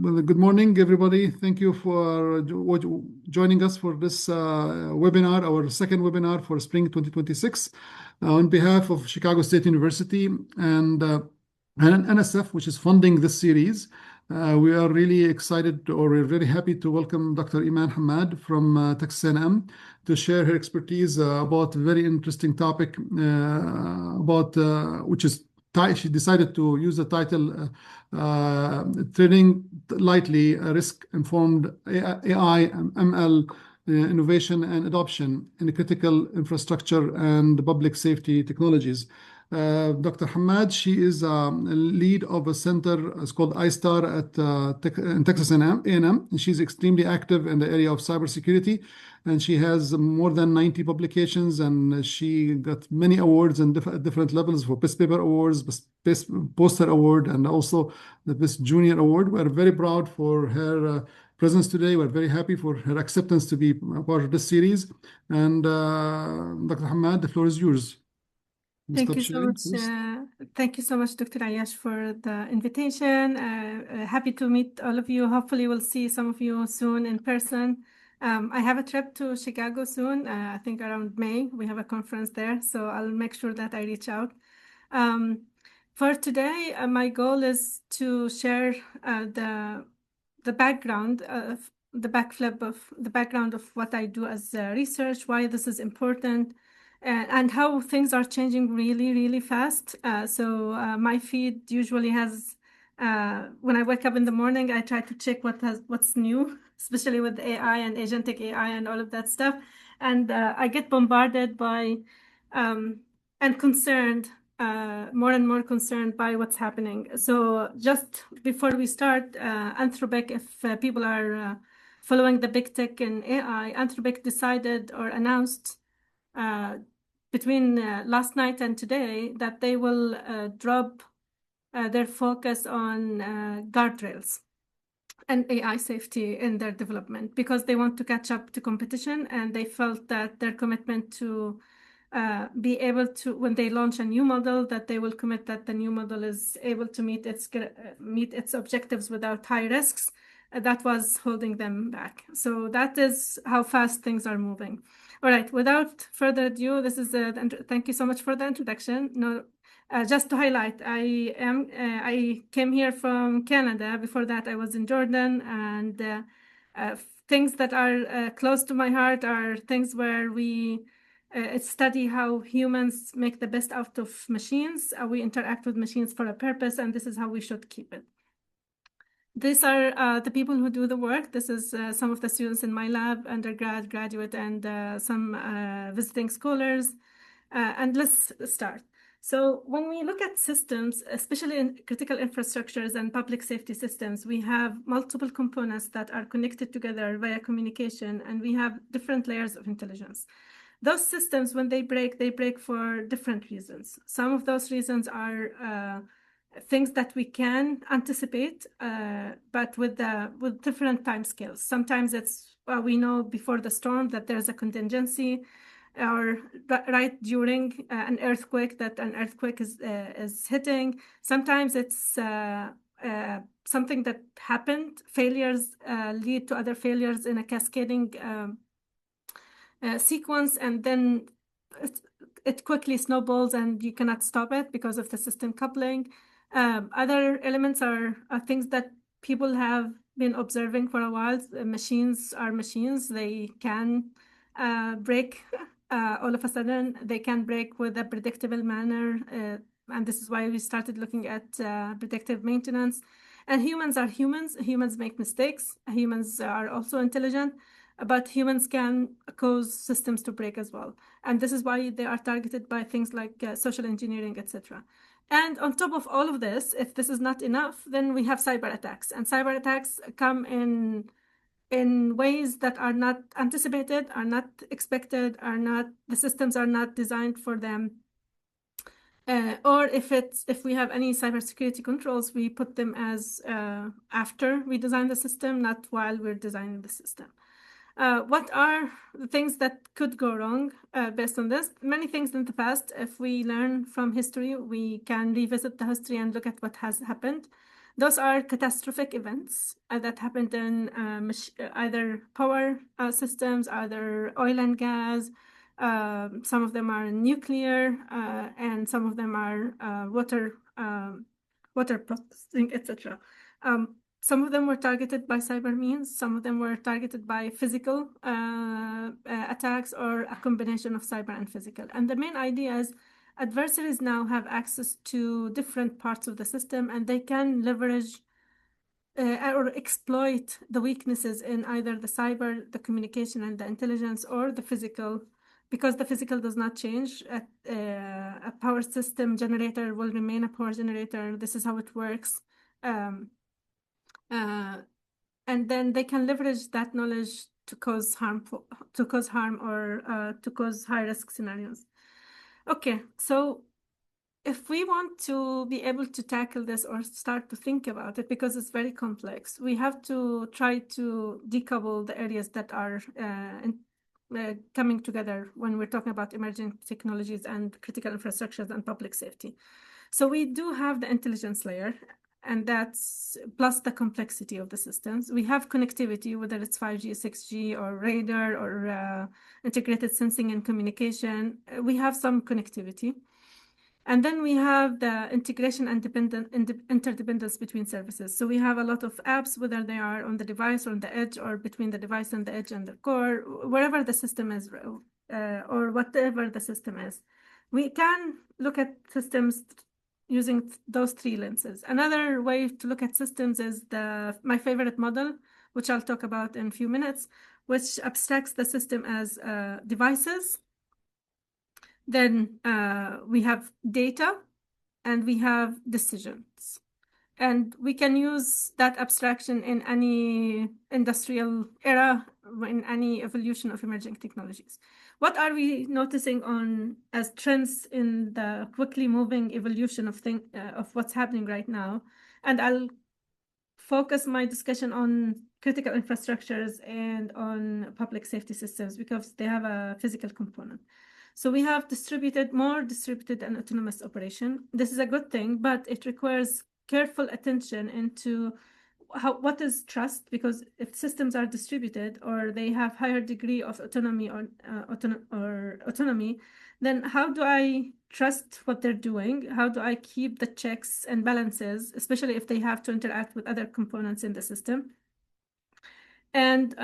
Well, good morning, everybody. Thank you for joining us for this webinar, our second webinar for spring 2026, on behalf of Chicago State University and NSF, which is funding this series. We are really excited, or we're very happy to welcome Dr. Eman Hammad from Texas A&M to share her expertise about a very interesting topic which is she decided to use the title Treading Lightly, Risk-Informed AI, ML, Innovation and Adoption in Critical Infrastructure and Public Safety Technologies. Dr. Hammad, she is lead of a center, it's called iSTAR in Texas A&M, and she's extremely active in the area of cybersecurity, and she has more than 90 publications, and she got many awards at different levels for Best Paper Awards, Best Poster Award, and also the Best Junior Award. We're very proud for her presence today. We're very happy for her acceptance to be part of this series. And Dr. Hammad, the floor is yours. Thank you so much. Thank you so much, Dr. Ayash, for the invitation. Happy to meet all of you. Hopefully, we'll see some of you soon in person. I have a trip to Chicago soon. I think around May we have a conference there, so I'll make sure that I reach out. For today, my goal is to share the background of the background of what I do as research, why this is important, and how things are changing really, really fast. My feed usually has, when I wake up in the morning, I try to check what's new, especially with AI and agentic AI and all of that stuff. And I get bombarded by and concerned, more and more concerned by what's happening. So just before we start, Anthropic, if people are following the big tech in AI, Anthropic decided or announced between last night and today that they will drop their focus on guardrails and AI safety in their development because they want to catch up to competition, and they felt that their commitment to be able to, when they launch a new model, that they will commit that the new model is able to meet its objectives without high risks. That was holding them back. So that is how fast things are moving. All right, without further ado, this is thank you so much for the introduction. No, just to highlight, I came here from Canada. Before that, I was in Jordan, and things that are close to my heart are things where we study how humans make the best out of machines. We interact with machines for a purpose, and this is how we should keep it. These are the people who do the work. This is some of the students in my lab, undergrad, graduate, and some visiting scholars. And let's start. So when we look at systems, especially in critical infrastructures and public safety systems, we have multiple components that are connected together via communication, and we have different layers of intelligence. Those systems, when they break for different reasons. Some of those reasons are things that we can anticipate, but with different timescales. Sometimes it's we know before the storm that there's a contingency, or right during an earthquake that an earthquake is hitting. Sometimes it's something that happened. Failures lead to other failures in a cascading sequence, and then it quickly snowballs, and you cannot stop it because of the system coupling. Other elements are things that people have been observing for a while. Machines are machines. They can break all of a sudden. They can break with a predictable manner. And this is why we started looking at predictive maintenance. And humans are humans. Humans make mistakes. Humans are also intelligent, but humans can cause systems to break as well. And this is why they are targeted by things like social engineering, etc. And on top of all of this, if this is not enough, then we have cyber attacks. And cyber attacks come in ways that are not anticipated, are not expected, the systems are not designed for them. Or if we have any cybersecurity controls, we put them as after we design the system, not while we're designing the system. What are the things that could go wrong based on this? Many things in the past. If we learn from history, we can revisit the history and look at what has happened. Those are catastrophic events that happened in either power systems, either oil and gas. Some of them are nuclear, and some of them are water processing, etc. Some of them were targeted by cyber means. Some of them were targeted by physical attacks, or a combination of cyber and physical. And the main idea is adversaries now have access to different parts of the system, and they can leverage or exploit the weaknesses in either the cyber, the communication, and the intelligence, or the physical, because the physical does not change. A power system generator will remain a power generator. This is how it works. And then they can leverage that knowledge to cause harm or to cause high-risk scenarios. Okay, so if we want to be able to tackle this or start to think about it, because it's very complex, we have to try to decouple the areas that are coming together when we're talking about emerging technologies and critical infrastructures and public safety. So we do have the intelligence layer, and that's plus the complexity of the systems. We have connectivity, whether it's 5G, 6G, or radar, or integrated sensing and communication. We have some connectivity. And then we have the integration and interdependence between services. So we have a lot of apps, whether they are on the device or on the edge, or between the device and the edge and the core, wherever the system is, or whatever the system is. We can look at systems using those three lenses. Another way to look at systems is my favorite model, which I'll talk about in a few minutes, which abstracts the system as devices. Then we have data, and we have decisions. And we can use that abstraction in any industrial era, in any evolution of emerging technologies. What are we noticing as trends in the quickly moving evolution of what's happening right now? And I'll focus my discussion on critical infrastructures and on public safety systems, because they have a physical component. So we have more distributed and autonomous operation. This is a good thing, but it requires careful attention into what is trust, because if systems are distributed or they have higher degree of autonomy or autonomy, then how do I trust what they're doing? How do I keep the checks and balances, especially if they have to interact with other components in the system? And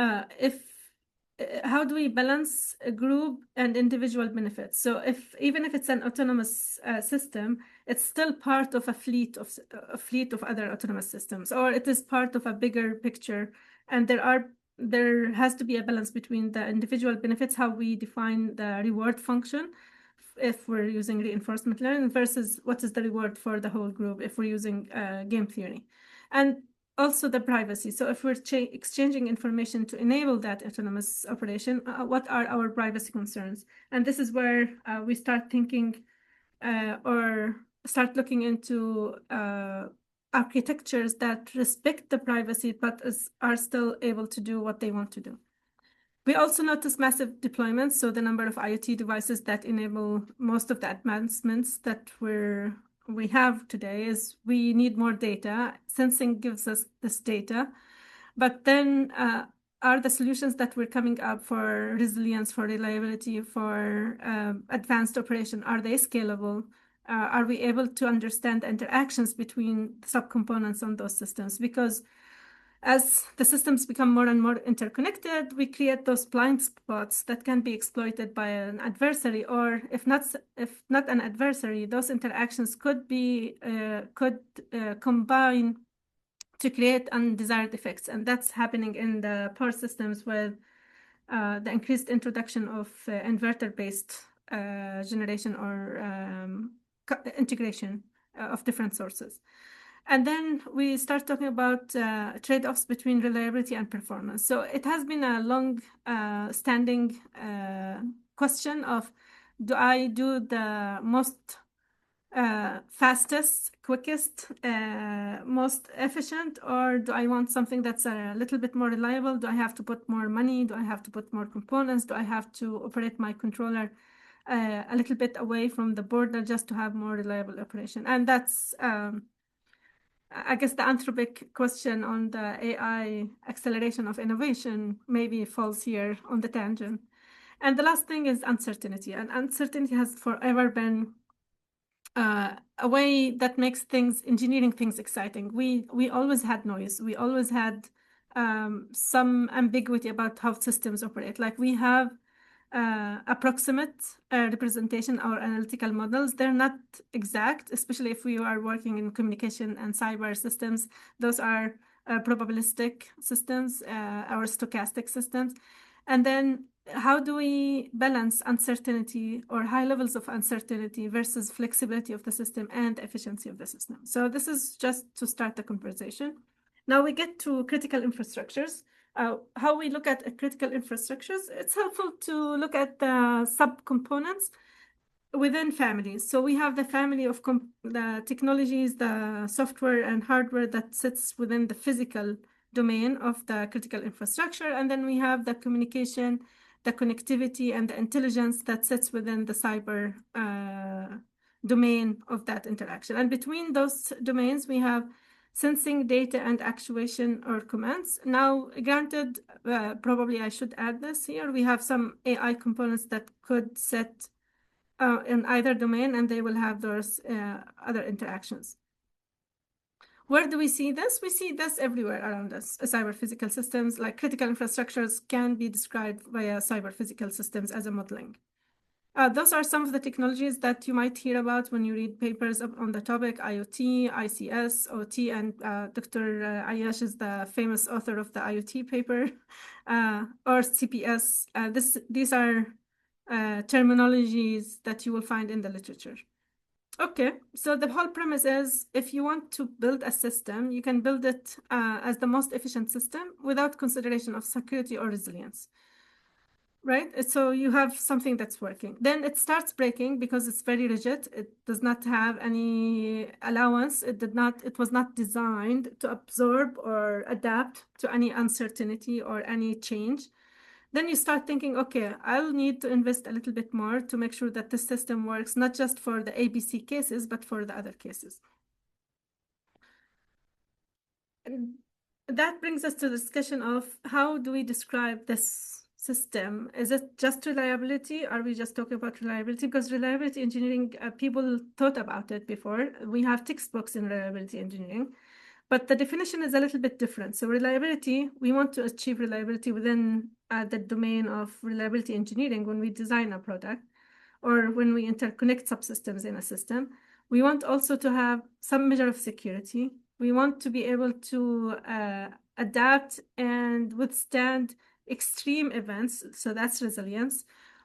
how do we balance a group and individual benefits? So even if it's an autonomous system, it's still part of a fleet of other autonomous systems, or it is part of a bigger picture. And there has to be a balance between the individual benefits, how we define the reward function, if we're using reinforcement learning, versus what is the reward for the whole group if we're using game theory. And also the privacy. So if we're exchanging information to enable that autonomous operation, what are our privacy concerns? And this is where we start thinking or start looking into architectures that respect the privacy, but are still able to do what they want to do. We also notice massive deployments. So the number of IoT devices that enable most of the advancements that we have today is we need more data. Sensing gives us this data. But then are the solutions that we're coming up for resilience, for reliability, for advanced operation, are they scalable? Are we able to understand the interactions between subcomponents on those systems? Because as the systems become more and more interconnected, we create those blind spots that can be exploited by an adversary, or if not an adversary, those interactions could combine to create undesired effects. And that's happening in the power systems with the increased introduction of inverter-based generation or integration of different sources. And then we start talking about trade-offs between reliability and performance. So it has been a long-standing question of, do I do the most fastest, quickest, most efficient, or do I want something that's a little bit more reliable? Do I have to put more money? Do I have to put more components? Do I have to operate my controller a little bit away from the border just to have more reliable operation? And that's I guess the anthropic question on the AI acceleration of innovation maybe falls here on the tangent. And the last thing is uncertainty. And uncertainty has forever been a way that makes engineering things exciting. We always had noise. We always had some ambiguity about how systems operate. Like we have approximate representation or analytical models. They're not exact, especially if we are working in communication and cyber systems. Those are probabilistic systems or stochastic systems. And then how do we balance uncertainty or high levels of uncertainty versus flexibility of the system and efficiency of the system? So this is just to start the conversation. Now we get to critical infrastructures. How we look at critical infrastructures, it's helpful to look at the subcomponents within families. So we have the family of the technologies, the software and hardware that sits within the physical domain of the critical infrastructure. And then we have the communication, the connectivity, and the intelligence that sits within the cyber domain of that interaction. And between those domains, we have sensing, data, and actuation or commands. Now, granted, probably I should add this here, we have some AI components that could sit in either domain, and they will have those other interactions. Where do we see this? We see this everywhere around us. Cyber physical systems, like critical infrastructures, can be described via cyber physical systems as a modeling. Those are some of the technologies that you might hear about when you read papers on the topic: IoT, ICS, OT, and Dr. Ayash is the famous author of the IoT paper, or CPS. These are terminologies that you will find in the literature. Okay, so the whole premise is if you want to build a system, you can build it as the most efficient system without consideration of security or resilience. Right? So you have something that's working. Then it starts breaking because it's very rigid. It does not have any allowance. It was not designed to absorb or adapt to any uncertainty or any change. Then you start thinking, okay, I'll need to invest a little bit more to make sure that the system works, not just for the ABC cases, but for the other cases. And that brings us to the discussion of how do we describe this system? Is it just reliability? Are we just talking about reliability? Because reliability engineering, people thought about it before. We have textbooks in reliability engineering, but the definition is a little bit different. So reliability, we want to achieve reliability within the domain of reliability engineering when we design a product or when we interconnect subsystems in a system. We want also to have some measure of security. We want to be able to adapt and withstand extreme events, so that's resilience.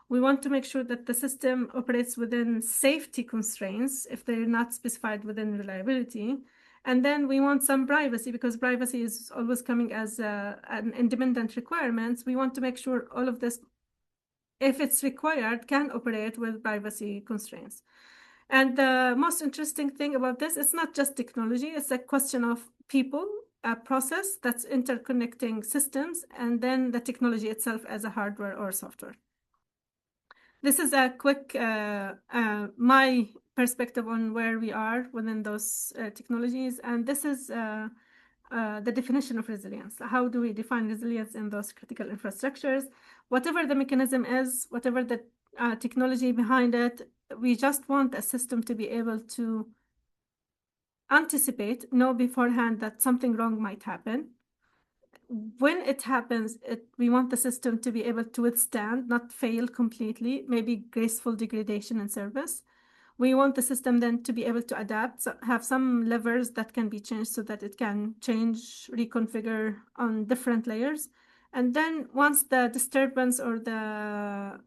We want to make sure that the system operates within safety constraints if they're not specified within reliability. And then we want some privacy, because privacy is always coming as an independent requirement. We want to make sure all of this, if it's required, can operate with privacy constraints. And the most interesting thing about this, it's not just technology, it's a question of people, a process that's interconnecting systems, and then the technology itself as a hardware or software. This is a quick, my perspective on where we are within those technologies. And this is the definition of resilience. How do we define resilience in those critical infrastructures? Whatever the mechanism is, whatever the technology behind it, we just want a system to be able to anticipate, know beforehand that something wrong might happen. When it happens, we want the system to be able to withstand, not fail completely, maybe graceful degradation in service. We want the system then to be able to adapt, so have some levers that can be changed so that it can change, reconfigure on different layers. And then once the disturbance or the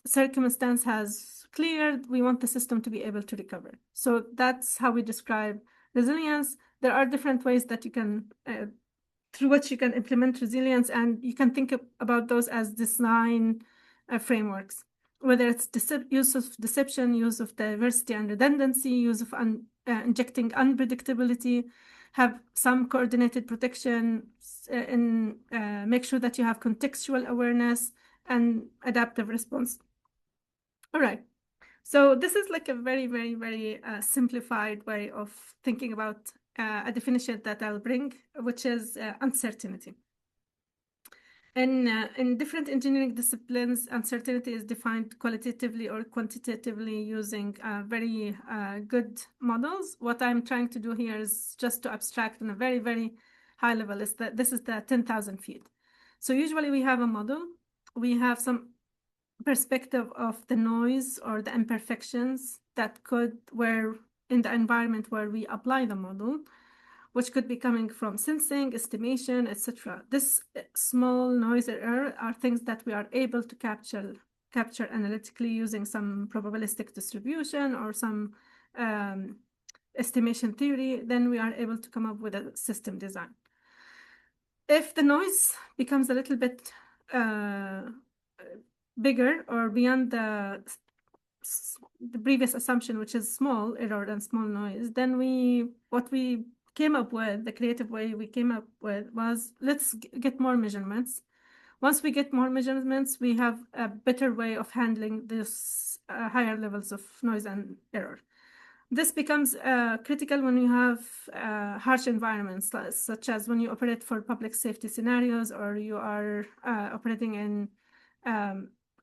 circumstance has cleared, we want the system to be able to recover. So that's how we describe resilience. There are different ways that you can, through which you can implement resilience, and you can think about those as design frameworks, whether it's use of deception, use of diversity and redundancy, use of injecting unpredictability, have some coordinated protection, and make sure that you have contextual awareness and adaptive response. All right. So this is like a very, very, very simplified way of thinking about a definition that I'll bring, which is uncertainty. In different engineering disciplines, uncertainty is defined qualitatively or quantitatively using very good models. What I'm trying to do here is just to abstract on a very, very high level is that this is the 10,000 feet. So usually we have a model, we have some perspective of the noise or the imperfections that could, where in the environment where we apply the model, which could be coming from sensing, estimation, etc. This small noise or error are things that we are able to capture analytically using some probabilistic distribution or some estimation theory. Then we are able to come up with a system design. If the noise becomes a little bit bigger or beyond the previous assumption, which is small error and small noise, then what we came up with, the creative way we came up with was, let's get more measurements. Once we get more measurements, we have a better way of handling this higher levels of noise and error. This becomes critical when you have harsh environments, such as when you operate for public safety scenarios, or you are operating in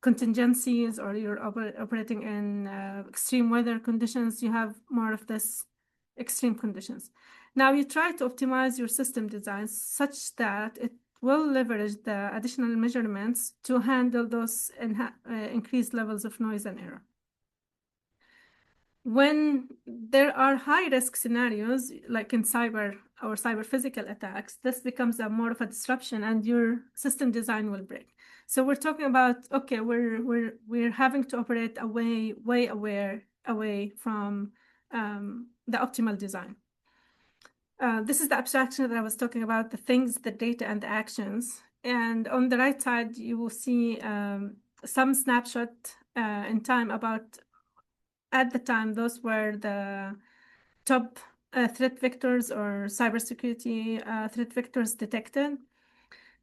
contingencies, or you're operating in extreme weather conditions. You have more of this extreme conditions. Now you try to optimize your system designs such that it will leverage the additional measurements to handle those increased levels of noise and error. When there are high-risk scenarios, like in cyber or cyber-physical attacks, this becomes more of a disruption, and your system design will break. So we're talking about, okay, we're having to operate way away from the optimal design. This is the abstraction that I was talking about, the things, the data, and the actions. And on the right side, you will see some snapshot in time about, at the time, those were the top threat vectors or cybersecurity threat vectors detected.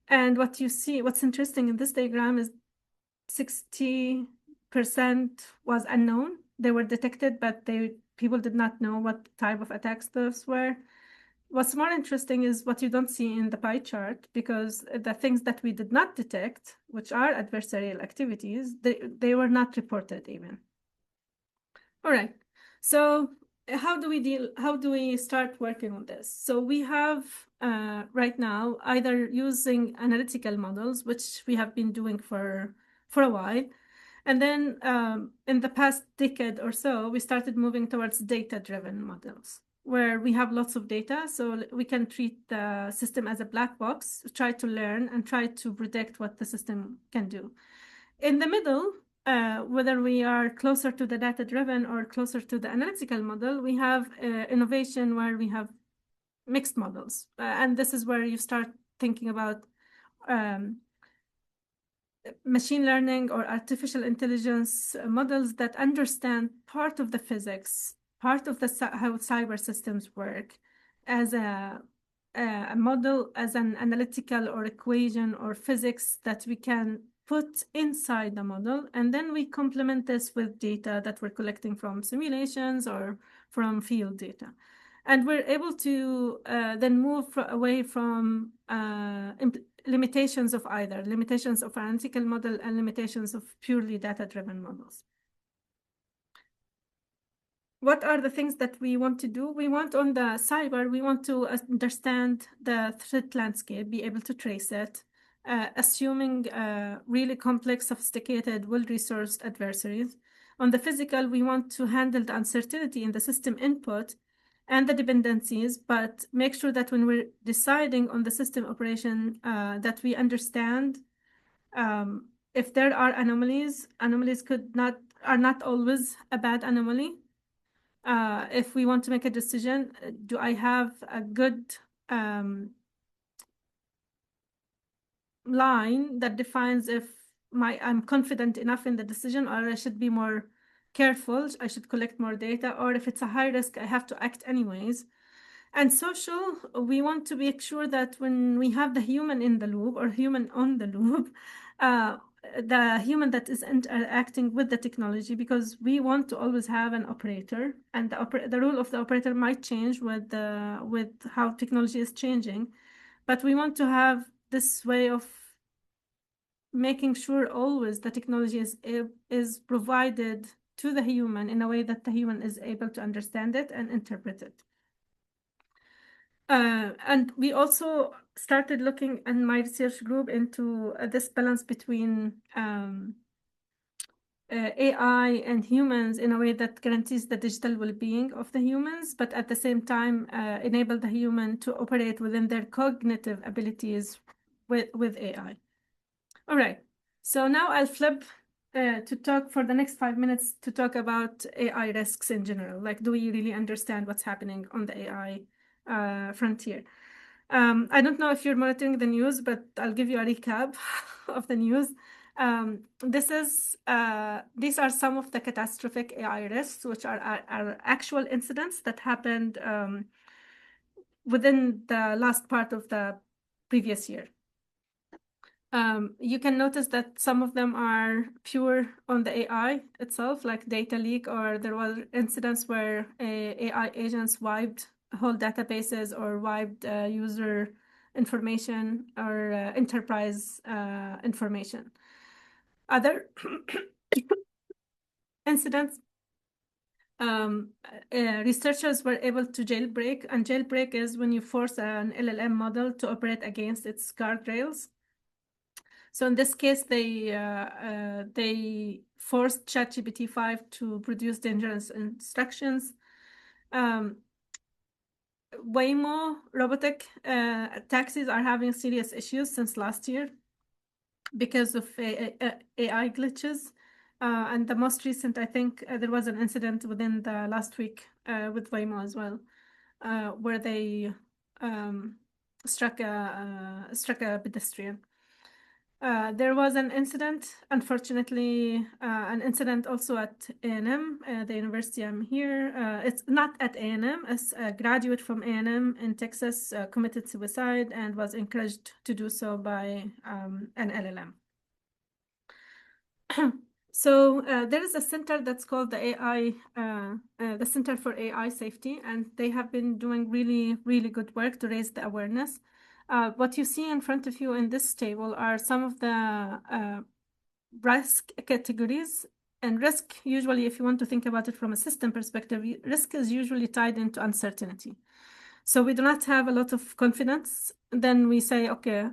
And what you see, what's interesting in this diagram is 60% was unknown. They were detected, but people did not know what type of attacks those were. What's more interesting is what you don't see in the pie chart, because the things that we did not detect, which are adversarial activities, they were not reported even. All right, so how do we start working on this? So we have right now either using analytical models, which we have been doing for a while. And then in the past decade or so, we started moving towards data-driven models, where we have lots of data, so we can treat the system as a black box, try to learn and try to predict what the system can do. In the middle, whether we are closer to the data-driven or closer to the analytical model, we have innovation where we have mixed models. And this is where you start thinking about machine learning or artificial intelligence models that understand part of the physics, part of how cyber systems work, as a model, as an analytical or equation or physics that we can put inside the model, and then we complement this with data that we're collecting from simulations or from field data. And we're able to then move away from limitations of analytical model and limitations of purely data-driven models. What are the things that we want to do? We want on the cyber, we want to understand the threat landscape, be able to trace it, assuming really complex, sophisticated, well-resourced adversaries. On the physical, we want to handle the uncertainty in the system input and the dependencies, but make sure that when we're deciding on the system operation, that we understand if there are anomalies are not always a bad anomaly. If we want to make a decision, do I have a good line that defines if I'm confident enough in the decision, or I should be more careful, I should collect more data, or if it's a high risk, I have to act anyways. And social, we want to make sure that when we have the human in the loop or human on the loop, the human that is interacting with the technology, because we want to always have an operator, and the role of the operator might change with how technology is changing, but we want to have this way of making sure always the technology is provided to the human in a way that the human is able to understand it and interpret it. And we also started looking in my research group into this balance between AI and humans in a way that guarantees the digital well-being of the humans, but at the same time enable the human to operate within their cognitive abilities with AI. All right, so now I'll flip to talk for the next 5 minutes to talk about AI risks in general. Like, do we really understand what's happening on the AI frontier? I don't know if you're monitoring the news, but I'll give you a recap of the news. These are some of the catastrophic AI risks, which are actual incidents that happened within the last part of the previous year. You can notice that some of them are pure on the AI itself, like data leak, or there were incidents where AI agents wiped whole databases or wiped user information or enterprise information. Other incidents, researchers were able to jailbreak, and jailbreak is when you force an LLM model to operate against its guardrails. So in this case, they forced ChatGPT 5 to produce dangerous instructions. Waymo robotic taxis are having serious issues since last year because of AI glitches. And the most recent, I think, there was an incident within the last week with Waymo as well, where they struck a pedestrian. There was an incident, unfortunately, an incident also at A&M, the university I'm here. It's not at A&M, as a graduate from A&M in Texas committed suicide and was encouraged to do so by an LLM. So there is a center that's called the Center for AI Safety, and they have been doing really, really good work to raise the awareness. What you see in front of you in this table are some of the risk categories. And risk, usually, if you want to think about it from a system perspective, risk is usually tied into uncertainty. So we do not have a lot of confidence. Then we say, okay,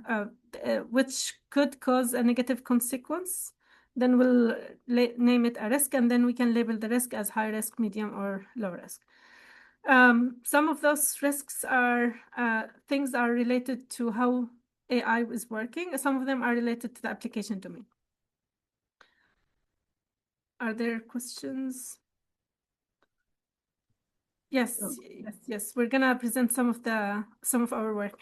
which could cause a negative consequence. Then we'll name it a risk, and then we can label the risk as high risk, medium, or low risk. Some of those risks are things are related to how AI is working. Some of them are related to the application domain. Are there questions? Yes, yes. We're gonna present some of our work.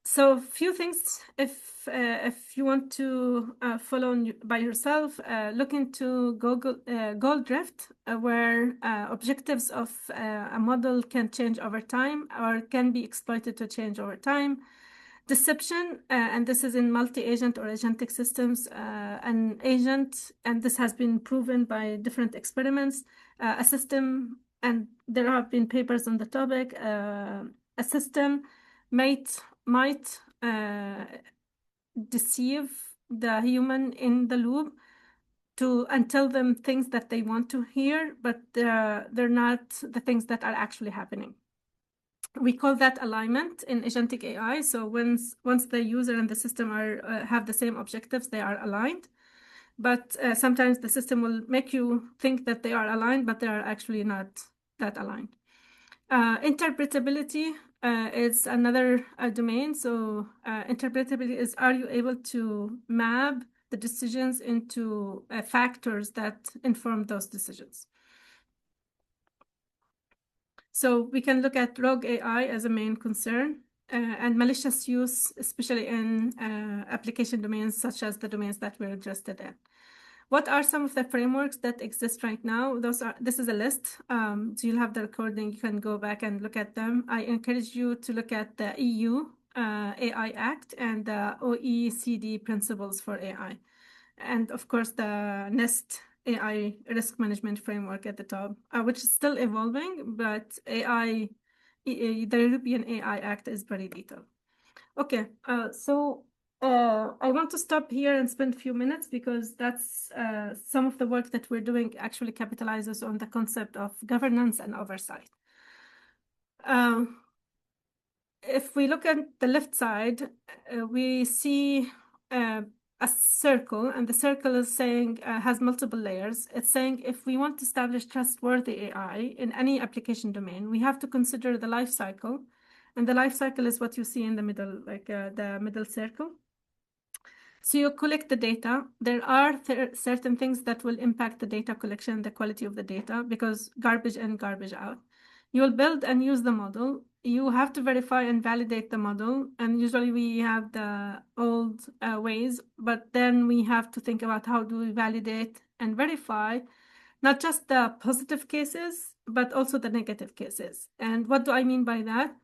So a few things, if you want to follow by yourself, look into Goldrift, where objectives of a model can change over time or can be exploited to change over time. Deception, and this is in multi-agent or agentic systems, an agent, and this has been proven by different experiments, a system, and there have been papers on the topic, a system might deceive the human in the loop and tell them things that they want to hear, but they're not the things that are actually happening. We call that alignment in agentic AI. So once the user and the system have the same objectives, they are aligned. But sometimes the system will make you think that they are aligned, but they are actually not that aligned. Interpretability is another domain. So interpretability is, are you able to map the decisions into factors that inform those decisions? So we can look at rogue AI as a main concern, and malicious use, especially in application domains such as the domains that we're interested in. What are some of the frameworks that exist right now? This is a list. So you'll have the recording. You can go back and look at them. I encourage you to look at the EU AI Act and the OECD principles for AI. And of course, the NIST AI risk management framework at the top, which is still evolving, but the European AI Act is very detailed. Okay, so I want to stop here and spend a few minutes because that's some of the work that we're doing actually capitalizes on the concept of governance and oversight. If we look at the left side, we see a circle, and the circle is saying, has multiple layers. It's saying if we want to establish trustworthy AI in any application domain, we have to consider the life cycle. And the life cycle is what you see in the middle, like the middle circle. So you collect the data. There are certain things that will impact the data collection, the quality of the data, because garbage in, garbage out. You will build and use the model. You have to verify and validate the model. And usually we have the old ways, but then we have to think about how do we validate and verify not just the positive cases, but also the negative cases. And what do I mean by that?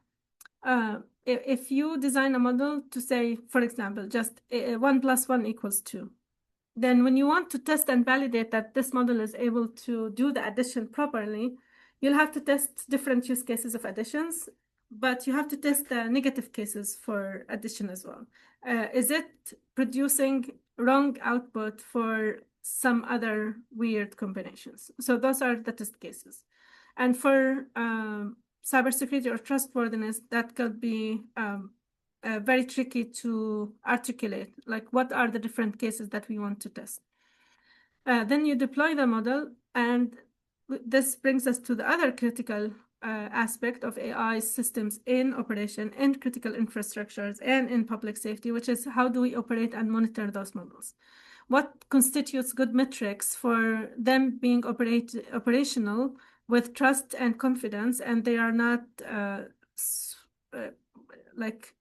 If you design a model to say, for example, just 1 + 1 = 2, then when you want to test and validate that this model is able to do the addition properly, you'll have to test different use cases of additions, but you have to test the negative cases for addition as well. Is it producing wrong output for some other weird combinations? So those are the test cases. And for cybersecurity or trustworthiness, that could be very tricky to articulate, like what are the different cases that we want to test. Then you deploy the model, and this brings us to the other critical aspect of AI systems in operation, in critical infrastructures, and in public safety, which is how do we operate and monitor those models? What constitutes good metrics for them being operational with trust and confidence, and they are not like,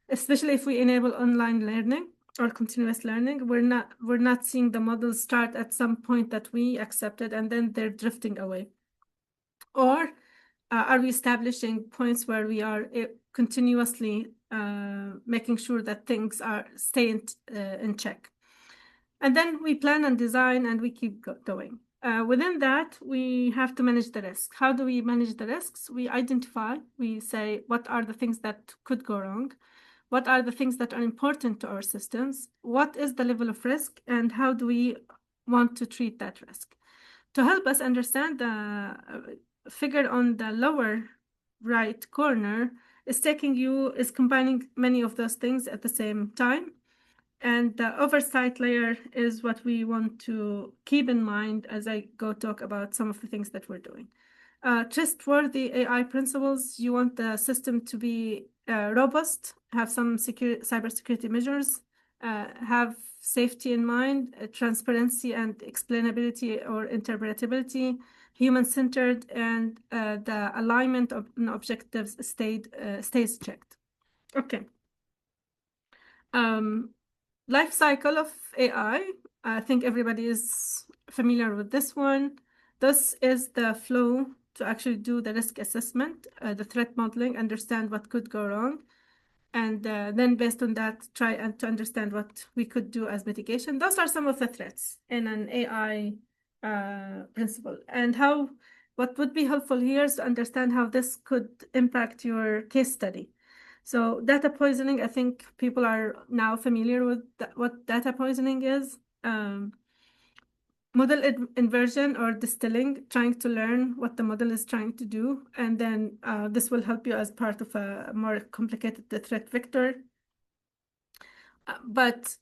especially if we enable online learning or continuous learning, we're not seeing the models start at some point that we accepted and then they're drifting away. Or are we establishing points where we are continuously making sure that things stay in check? And then we plan and design and we keep going. Within that, we have to manage the risk. How do we manage the risks? We identify, we say, what are the things that could go wrong? What are the things that are important to our systems? What is the level of risk? And how do we want to treat that risk? To help us understand, the figure on the lower right corner is combining many of those things at the same time. And the oversight layer is what we want to keep in mind as I go talk about some of the things that we're doing. Trustworthy AI principles, you want the system to be robust, have some cybersecurity measures, have safety in mind, transparency and explainability or interpretability, human-centered, and the alignment of objectives stays checked. Okay. Life cycle of AI. I think everybody is familiar with this one. This is the flow to actually do the risk assessment, the threat modeling, understand what could go wrong, and then based on that, try to understand what we could do as mitigation. Those are some of the threats in an AI principle. And what would be helpful here is to understand how this could impact your case study. So data poisoning, I think people are now familiar with what data poisoning is. Model inversion or distilling, trying to learn what the model is trying to do. And then this will help you as part of a more complicated threat vector. But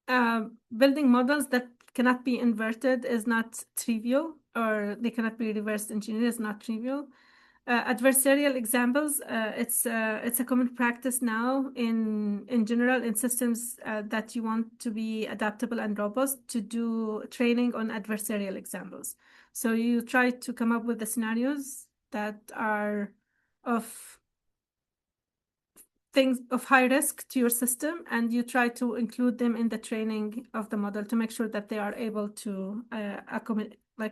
building models that cannot be inverted is not trivial, or they cannot be reverse engineered is not trivial. Adversarial examples, it's a common practice now in general in systems that you want to be adaptable and robust to do training on adversarial examples. So you try to come up with the scenarios that are of things of high risk to your system, and you try to include them in the training of the model to make sure that they are able to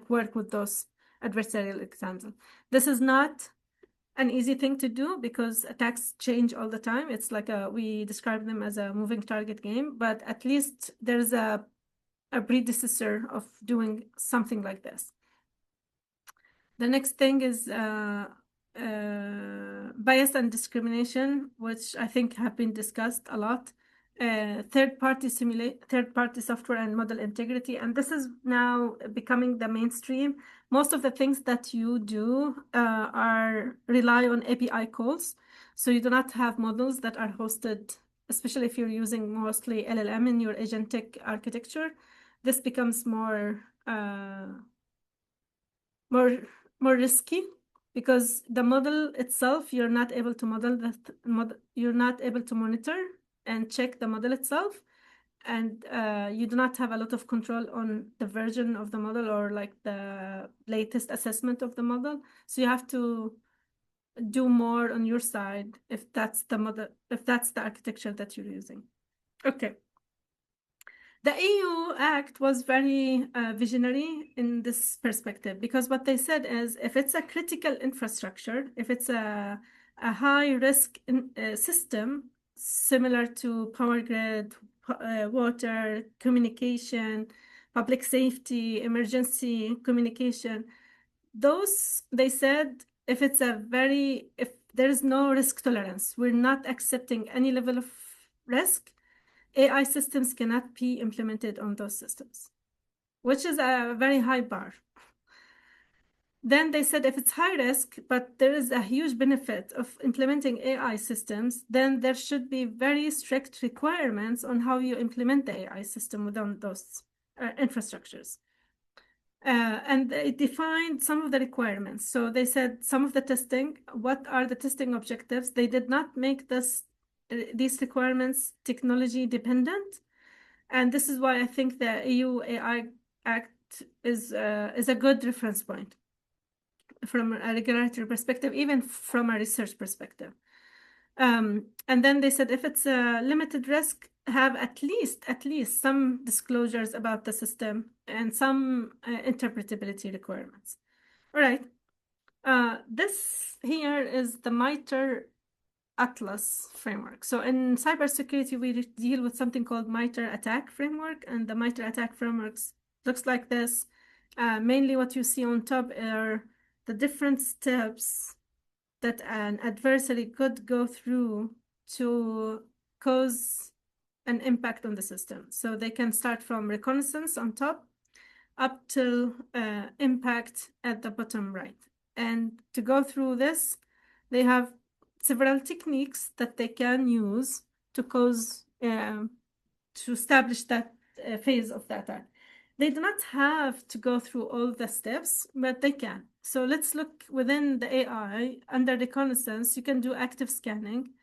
work with those adversarial examples. This is not an easy thing to do because attacks change all the time. It's like we describe them as a moving target game, but at least there's a predecessor of doing something like this. The next thing is bias and discrimination, which I think have been discussed a lot. Third-party software and model integrity, and this is now becoming the mainstream. Most of the things that you do rely on API calls, so you do not have models that are hosted, especially if you're using mostly LLM in your agentic architecture. This becomes more risky because the model itself, you're not able to you're not able to monitor and check the model itself, and you do not have a lot of control on the version of the model or like the latest assessment of the model. So you have to do more on your side if that's the model, if that's the architecture that you're using. Okay. The EU Act was very visionary in this perspective because what they said is if it's a critical infrastructure, if it's a high-risk system similar to power grid, water, communication, public safety, emergency communication, those, they said, if there is no risk tolerance, we're not accepting any level of risk, AI systems cannot be implemented on those systems, which is a very high bar. Then they said if it's high risk, but there is a huge benefit of implementing AI systems, then there should be very strict requirements on how you implement the AI system within those infrastructures. And they defined some of the requirements. So they said some of the testing, what are the testing objectives? They did not make these requirements technology dependent. And this is why I think the EU AI Act is a good reference point from a regulatory perspective, even from a research perspective. And then they said if it's a limited risk, have at least some disclosures about the system and some interpretability requirements. All right. This here is the MITRE Atlas framework. So in cybersecurity, we deal with something called MITRE ATT&CK framework, and the MITRE ATT&CK frameworks looks like this. Mainly what you see on top are the different steps that an adversary could go through to cause an impact on the system. So they can start from reconnaissance on top up till impact at the bottom right. And to go through this, they have several techniques that they can use to establish that phase of the attack. They do not have to go through all the steps, but they can. So let's look within the AI. Under reconnaissance, you can do active scanning.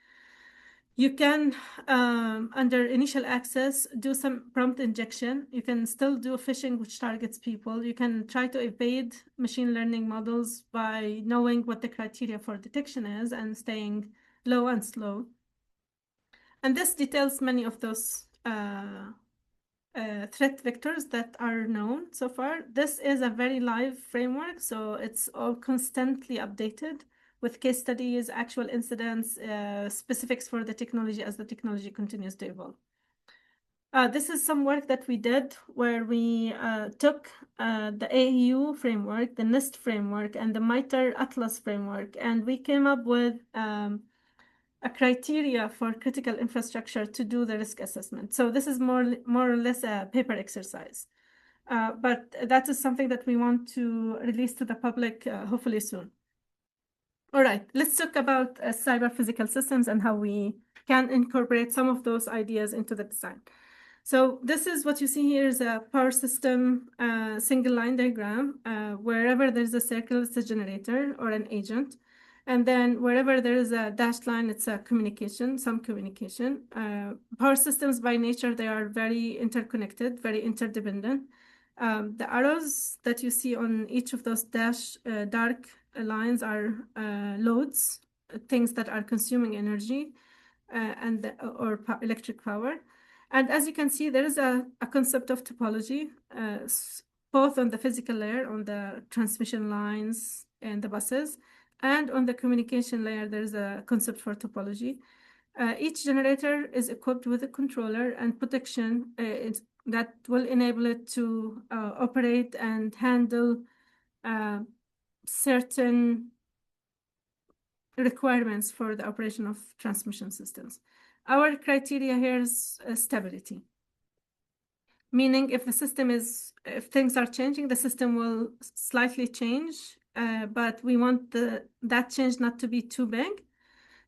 You can, under initial access, do some prompt injection. You can still do phishing, which targets people. You can try to evade machine learning models by knowing what the criteria for detection is and staying low and slow. And this details many of those threat vectors that are known so far. This is a very live framework, so it's all constantly updated with case studies, actual incidents, specifics for the technology as the technology continues to evolve. This is some work that we did where we took the AEU framework, the NIST framework, and the MITRE Atlas framework, and we came up with a criteria for critical infrastructure to do the risk assessment. So this is more or less a paper exercise. But that is something that we want to release to the public hopefully soon. All right, let's talk about cyber physical systems and how we can incorporate some of those ideas into the design. So this is what you see here is a power system single line diagram. Wherever there's a circle, it's a generator or an agent. And then wherever there is a dashed line, it's a communication, some communication. Power systems by nature, they are very interconnected, very interdependent. The arrows that you see on each of those dark lines are loads, things that are consuming energy or electric power. And as you can see, there is a concept of topology, both on the physical layer, on the transmission lines and the buses, And on the communication layer, there's a concept for topology. Each generator is equipped with a controller and protection that will enable it to operate and handle certain requirements for the operation of transmission systems. Our criteria here is stability, meaning if things are changing, the system will slightly change, but we want that change not to be too big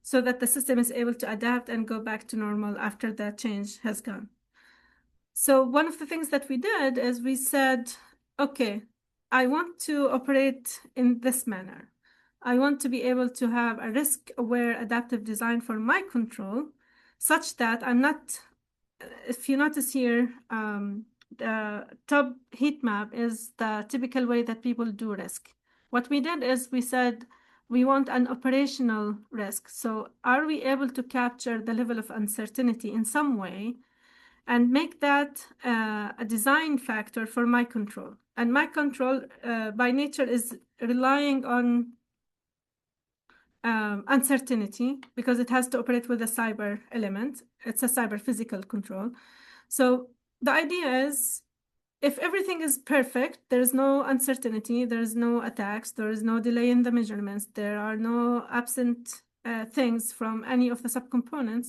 so that the system is able to adapt and go back to normal after that change has gone. So one of the things that we did is we said, okay, I want to operate in this manner. I want to be able to have a risk-aware adaptive design for my control such that I'm not, if you notice here, the top heat map is the typical way that people do risk. What we did is we said, we want an operational risk. So are we able to capture the level of uncertainty in some way and make that a design factor for my control? And my control by nature is relying on uncertainty because it has to operate with a cyber element. It's a cyber physical control. So the idea is if everything is perfect, there is no uncertainty, there is no attacks, there is no delay in the measurements, there are no absent things from any of the subcomponents,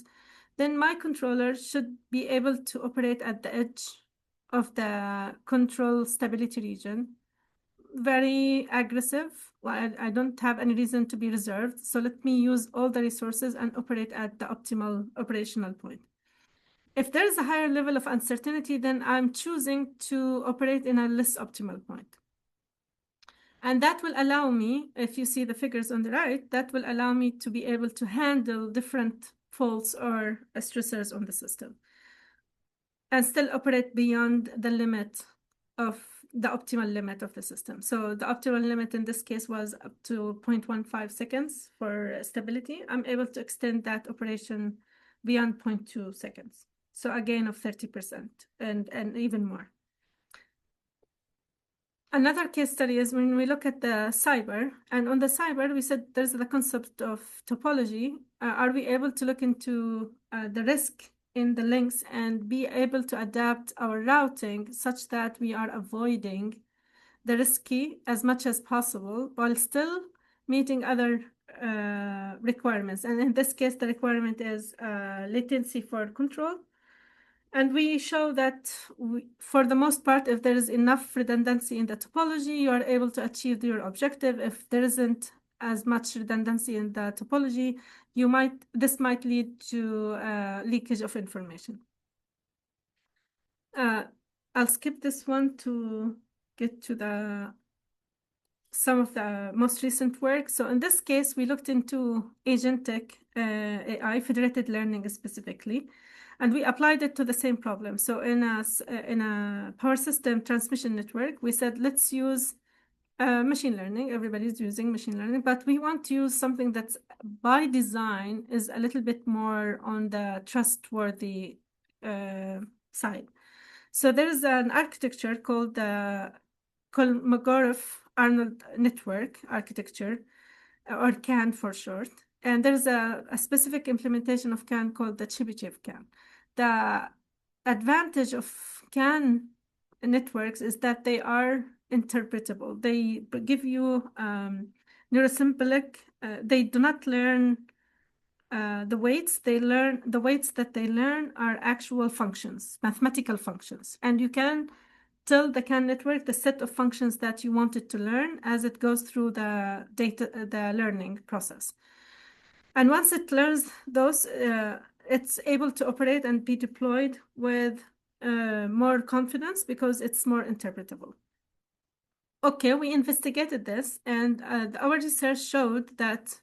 then my controller should be able to operate at the edge of the control stability region. Very aggressive. Well, I don't have any reason to be reserved. So let me use all the resources and operate at the optimal operational point. If there is a higher level of uncertainty, then I'm choosing to operate in a less optimal point. And that will allow me, if you see the figures on the right, that will allow me to be able to handle different faults or stressors on the system and still operate beyond the limit of the optimal limit of the system. So the optimal limit in this case was up to 0.15 seconds for stability. I'm able to extend that operation beyond 0.2 seconds. So a gain of 30% and even more. Another case study is when we look at the cyber, and on the cyber, we said there's the concept of topology. Are we able to look into the risk in the links and be able to adapt our routing such that we are avoiding the risky as much as possible while still meeting other requirements? And in this case, the requirement is latency for control. And we show that for the most part, if there is enough redundancy in the topology, you are able to achieve your objective. If there isn't as much redundancy in the topology, this might lead to leakage of information. I'll skip this one to get to some of the most recent work. So in this case, we looked into agentic AI, federated learning specifically, and we applied it to the same problem. So in a power system transmission network, we said, let's use machine learning. Everybody's using machine learning, but we want to use something that's by design is a little bit more on the trustworthy side. So there is an architecture called the Kolmogorov-Arnold network architecture, or CAN for short. And there's a specific implementation of CAN called the Chebyshev CAN. The advantage of CAN networks is that they are interpretable. They give you neurosymbolic. They do not learn the weights. The weights that they learn are actual functions, mathematical functions, and you can tell the CAN network the set of functions that you want it to learn as it goes through the learning process. And once it learns those, it's able to operate and be deployed with more confidence because it's more interpretable. Okay, we investigated this, and our research showed that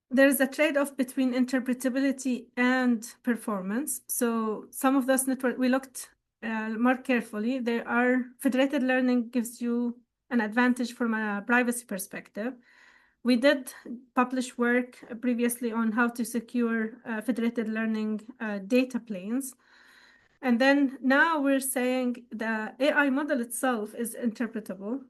there's a trade-off between interpretability and performance. So some of those networks, we looked more carefully. Federated learning gives you an advantage from a privacy perspective. We did publish work previously on how to secure federated learning data planes. And then now we're saying the AI model itself is interpretable.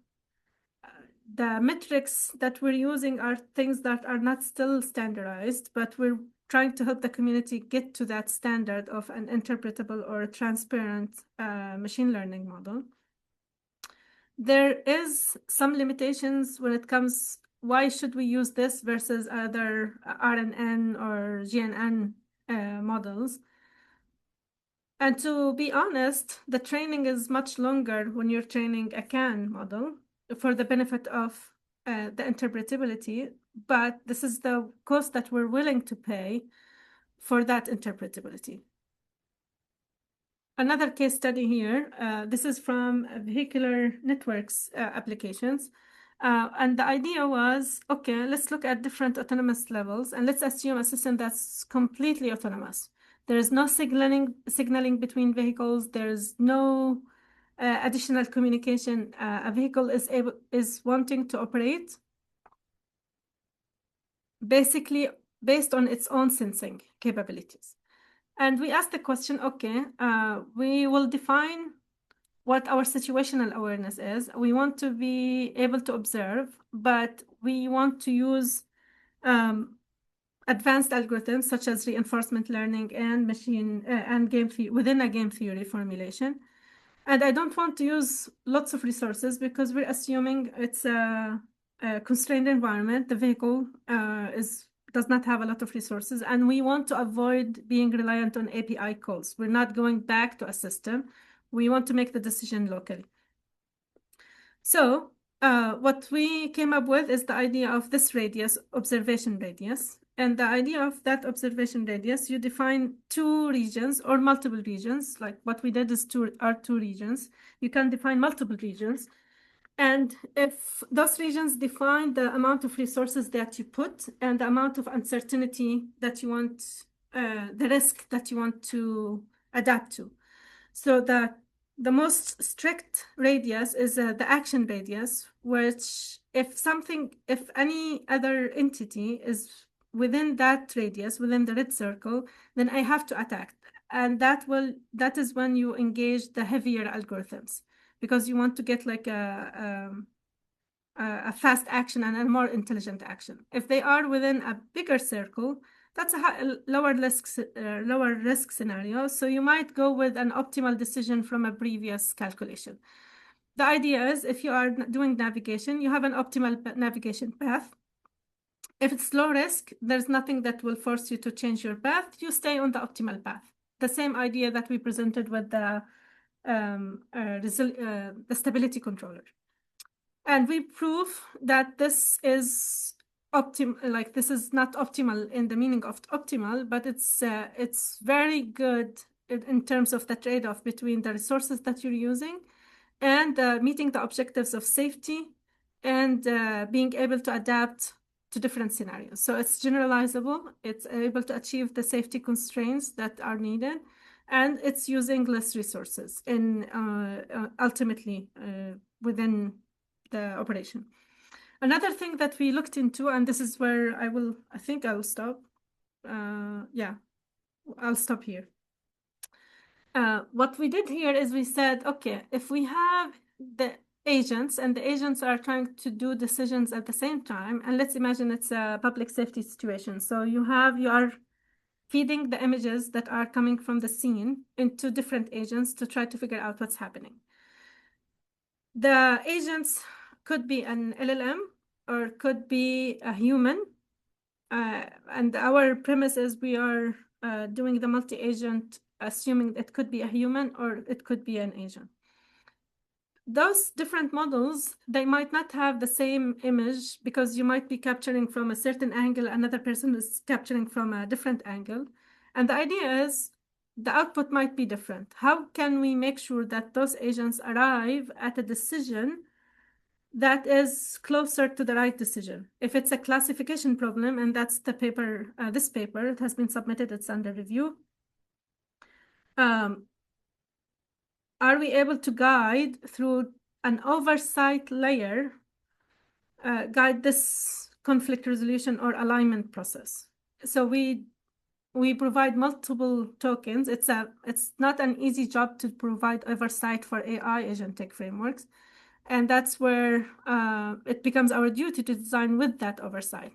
the metrics that we're using are things that are not still standardized, but we're trying to help the community get to that standard of an interpretable or transparent machine learning model. There is some limitations when it comes, why should we use this versus other RNN or GNN models? And to be honest, the training is much longer when you're training a CAN model for the benefit of the interpretability, but this is the cost that we're willing to pay for that interpretability. Another case study here, this is from vehicular networks applications. And the idea was, okay, let's look at different autonomous levels and let's assume a system that's completely autonomous. There is no signaling between vehicles. There's no additional communication. A vehicle is wanting to operate basically based on its own sensing capabilities. And we asked the question, okay, we will define what our situational awareness is. We want to be able to observe, but we want to use advanced algorithms such as reinforcement learning and machine and game within a game theory formulation. And I don't want to use lots of resources because we're assuming it's a constrained environment. The vehicle does not have a lot of resources, and we want to avoid being reliant on API calls. We're not going back to a system. We want to make the decision locally. So what we came up with is the idea of this radius, observation radius. And the idea of that observation radius, you define two regions or multiple regions. Like what we did is two regions. You can define multiple regions. And if those regions define the amount of resources that you put and the amount of uncertainty that you want, the risk that you want to adapt to. So the most strict radius is the action radius, which if any other entity is within that radius, within the red circle, then I have to attack. And that is when you engage the heavier algorithms, because you want to get like a fast action and a more intelligent action. If they are within a bigger circle, that's a lower risk scenario. So you might go with an optimal decision from a previous calculation. The idea is if you are doing navigation, you have an optimal navigation path. If it's low risk, there's nothing that will force you to change your path. You stay on the optimal path. The same idea that we presented with the stability controller. And we prove that this is this is not optimal in the meaning of optimal, but it's very good in terms of the trade-off between the resources that you're using and meeting the objectives of safety and being able to adapt to different scenarios. So it's generalizable. It's able to achieve the safety constraints that are needed, and it's using less resources in ultimately within the operation. Another thing that we looked into, and this is where I think I'll stop. Yeah, I'll stop here. What we did here is we said, okay, if we have the agents and the agents are trying to do decisions at the same time, and let's imagine it's a public safety situation. So you are feeding the images that are coming from the scene into different agents to try to figure out what's happening. The agents could be an LLM or could be a human. And our premise is we are doing the multi-agent, assuming it could be a human or it could be an agent. Those different models, they might not have the same image because you might be capturing from a certain angle, another person is capturing from a different angle. And the idea is the output might be different. How can we make sure that those agents arrive at a decision that is closer to the right decision? If it's a classification problem, and that's the paper, this paper, it has been submitted, it's under review. Are we able to guide through an oversight layer, guide this conflict resolution or alignment process? So we provide multiple tokens. It's not an easy job to provide oversight for AI agentic frameworks. And that's where it becomes our duty to design with that oversight.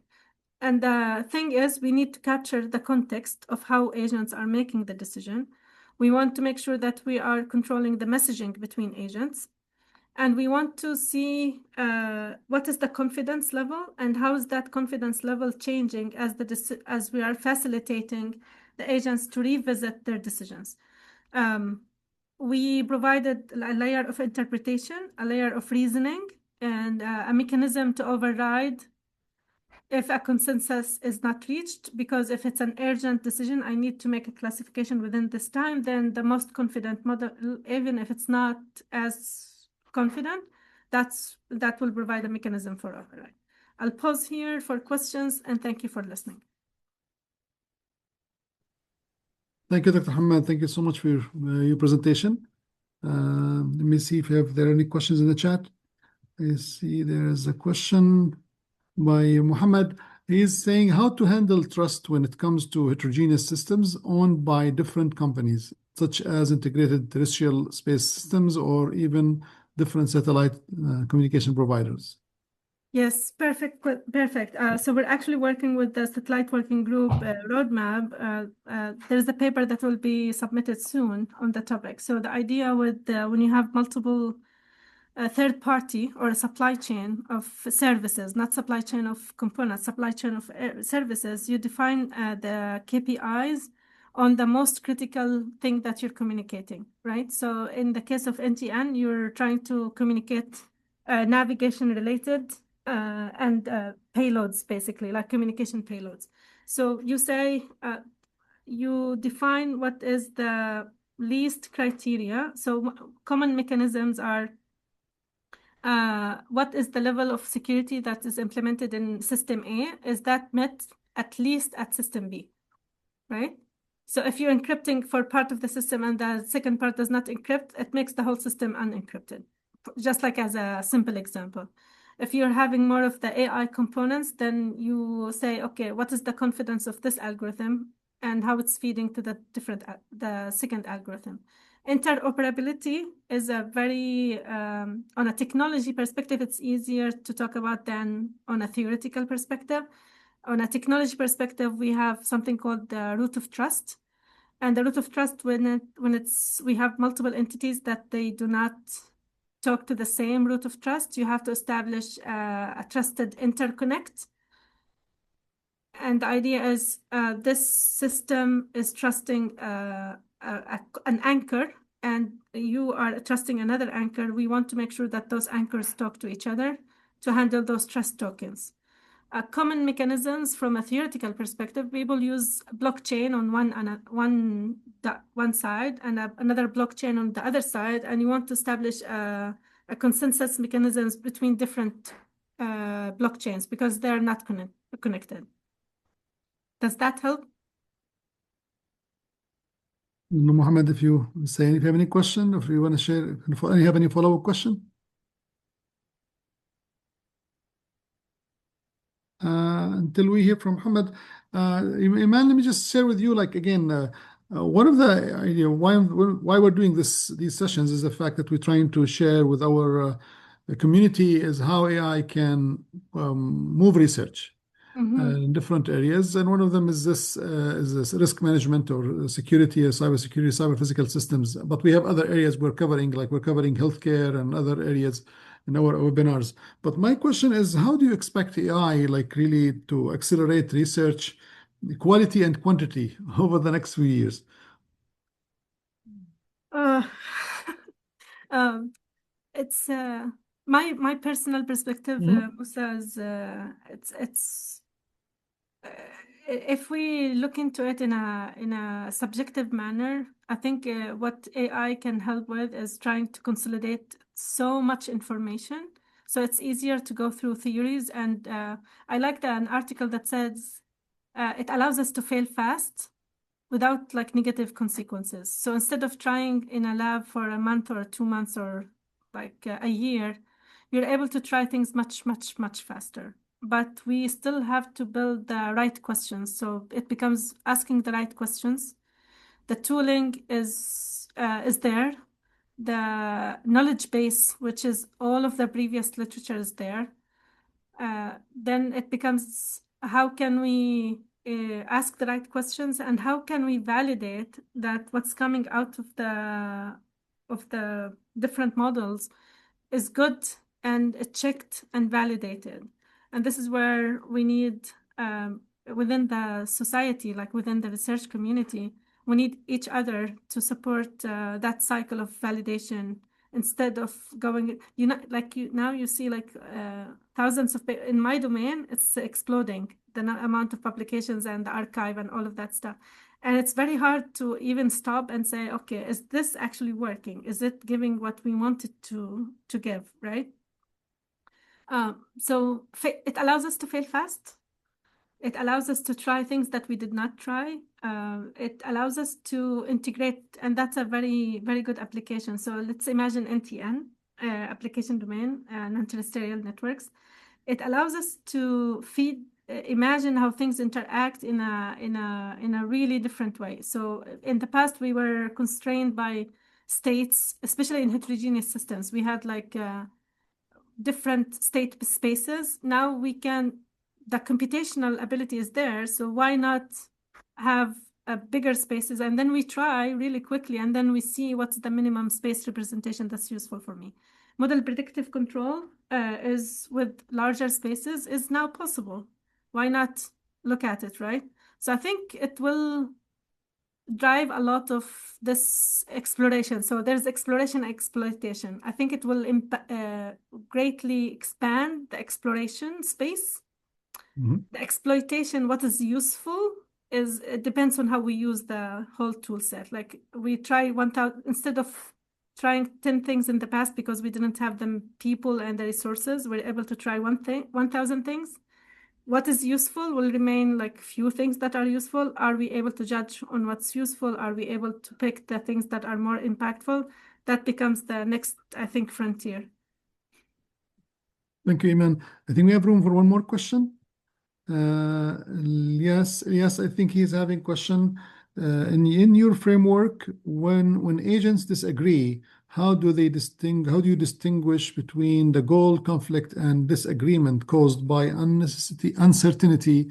And the thing is, we need to capture the context of how agents are making the decision. We want to make sure that we are controlling the messaging between agents. And we want to see what is the confidence level and how is that confidence level changing as we are facilitating the agents to revisit their decisions. We provided a layer of interpretation, a layer of reasoning, and a mechanism to override if a consensus is not reached, because if it's an urgent decision, I need to make a classification within this time, then the most confident model, even if it's not as confident, that will provide a mechanism for override. I'll pause here for questions, and thank you for listening. Thank you, Dr. Hammad. Thank you so much for your presentation. Let me see if there are any questions in the chat. I see there is a question by Muhammad. He's saying how to handle trust when it comes to heterogeneous systems owned by different companies, such as integrated terrestrial space systems or even different satellite communication providers. Yes, perfect. So we're actually working with the Satellite Working Group roadmap. There's a paper that will be submitted soon on the topic. So the idea with when you have multiple third party or a supply chain of services, not supply chain of components, supply chain of services, you define the KPIs on the most critical thing that you're communicating, right? So in the case of NTN, you're trying to communicate navigation related and payloads, basically, like communication payloads. So you say, you define what is the least criteria. So common mechanisms are what is the level of security that is implemented in system A? Is that met at least at system B, right? So if you're encrypting for part of the system and the second part does not encrypt, it makes the whole system unencrypted, just like as a simple example. If you're having more of the AI components, then you say, okay, what is the confidence of this algorithm and how it's feeding to the second algorithm? Interoperability is a very, on a technology perspective, it's easier to talk about than on a theoretical perspective. On a technology perspective, we have something called the root of trust. And the root of trust, we have multiple entities that they do not talk to the same root of trust, you have to establish a trusted interconnect. And the idea is this system is trusting an anchor, and you are trusting another anchor. We want to make sure that those anchors talk to each other to handle those trust tokens. Common mechanisms from a theoretical perspective, people use blockchain on one side and another blockchain on the other side, and you want to establish a consensus mechanisms between different blockchains because they're not connected. Does that help? Mohammed, if you say if you have any question, if you want to share, if you have any follow-up question. Until we hear from Hammad, Eman, let me just share with you, like again, one of the why we're doing these sessions is the fact that we're trying to share with our community is how AI can move research in different areas, and one of them is this risk management or security, cybersecurity, cyber physical systems. But we have other areas we're covering, like we're covering healthcare and other areas in our webinars. But my question is, how do you expect AI like really to accelerate research quality and quantity over the next few years? It's my personal perspective, Musa, is if we look into it in a subjective manner, I think what AI can help with is trying to consolidate so much information, so it's easier to go through theories. And I like an article that says it allows us to fail fast without like negative consequences. So instead of trying in a lab for a month or 2 months or like a year, you're able to try things much, much, much faster. But we still have to build the right questions. So it becomes asking the right questions. The tooling is there. the knowledge base, which is all of the previous literature is there, then it becomes how can we ask the right questions and how can we validate that what's coming out of the different models is good and checked and validated. And this is where we need within the society, like within the research community, we need each other to support that cycle of validation instead of going, now you see like thousands of, in my domain, it's exploding, the amount of publications and the archive and all of that stuff. And it's very hard to even stop and say, okay, is this actually working? Is it giving what we wanted to give, right? So it allows us to fail fast. It allows us to try things that we did not try. It allows us to integrate, and that's a very, very good application. So let's imagine NTN, application domain, non-terrestrial networks. It allows us to imagine how things interact in a really different way. So in the past, we were constrained by states, especially in heterogeneous systems. We had like different state spaces. Now the computational ability is there, so why not have bigger spaces? And then we try really quickly, and then we see what's the minimum space representation that's useful for me. Model predictive control is with larger spaces is now possible. Why not look at it, right? So I think it will drive a lot of this exploration. So there's exploration, exploitation. I think it will greatly expand the exploration space. The exploitation, what is useful, it depends on how we use the whole tool set. Like we try 1,000 instead of trying 10 things in the past because we didn't have the people and the resources. We're able to try 1,000 things. What is useful will remain like few things that are useful. Are we able to judge on what's useful? Are we able to pick the things that are more impactful? That becomes the next, I think, frontier. Thank you, Eman. I think we have room for one more question. Yes, I think he's having a question. In your framework, when agents disagree, how do you distinguish between the goal conflict and disagreement caused by uncertainty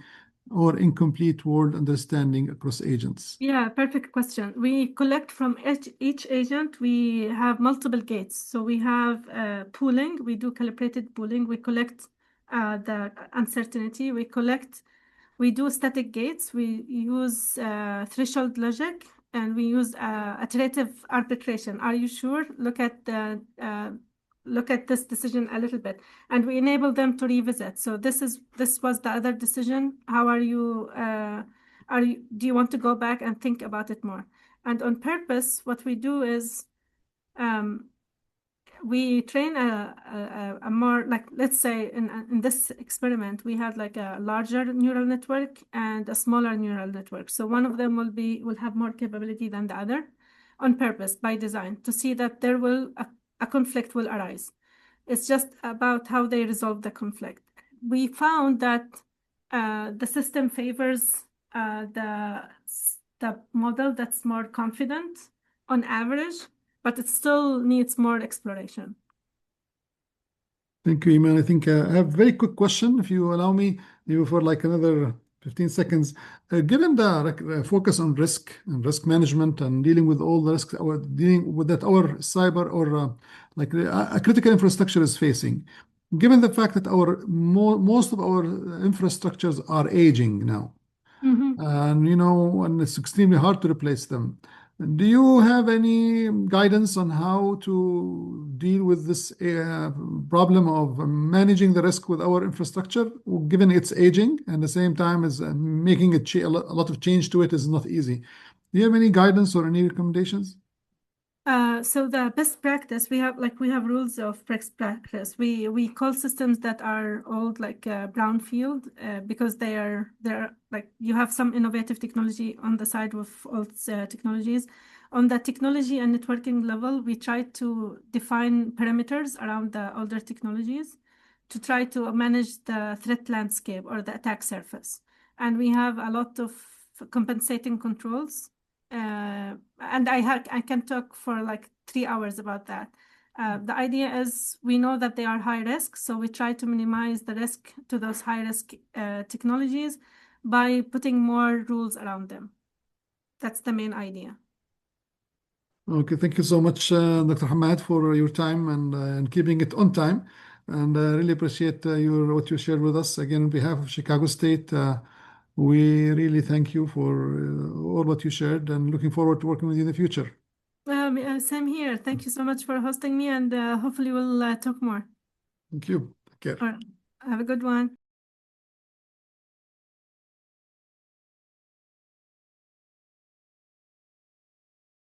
or incomplete world understanding across agents? Yeah, perfect question. We collect from each agent. We have multiple gates. So we have pooling. We do calibrated pooling. We collect the uncertainty. We do static gates. We use threshold logic, and we use iterative arbitration. Are you sure? Look at this decision a little bit, and we enable them to revisit. So this was the other decision. How are you? Do you want to go back and think about it more? And on purpose, what we do is we train a more, like, let's say in this experiment, we had like a larger neural network and a smaller neural network. So one of them will have more capability than the other on purpose by design to see that there will a conflict will arise. It's just about how they resolve the conflict. We found that the system favors the model that's more confident on average, but it still needs more exploration. Thank you, Eman. I think I have a very quick question, if you allow me, maybe for like another 15 seconds. Given the focus on risk and risk management and dealing with all the risks, or dealing with that our cyber or like a critical infrastructure is facing, given the fact that most of our infrastructures are aging now, and it's extremely hard to replace them. Do you have any guidance on how to deal with this problem of managing the risk with our infrastructure, given its aging, and at the same time as making a lot of change to it is not easy? Do you have any guidance or any recommendations? So the best practice, we have rules of best practice. We call systems that are old like brownfield because they're like, you have some innovative technology on the side of old technologies. On the technology and networking level, we try to define parameters around the older technologies to try to manage the threat landscape or the attack surface. And we have a lot of compensating controls. And I can talk for like 3 hours about that. The idea is we know that they are high risk, so we try to minimize the risk to those high risk technologies by putting more rules around them. That's the main idea. Okay, thank you so much, Dr. Hammad, for your time and keeping it on time. And I really appreciate what you shared with us. Again, on behalf of Chicago State, we really thank you for all what you shared and looking forward to working with you in the future. Same here. Thank you so much for hosting me, and hopefully we'll talk more. Thank you. Take care. All right. Have a good one.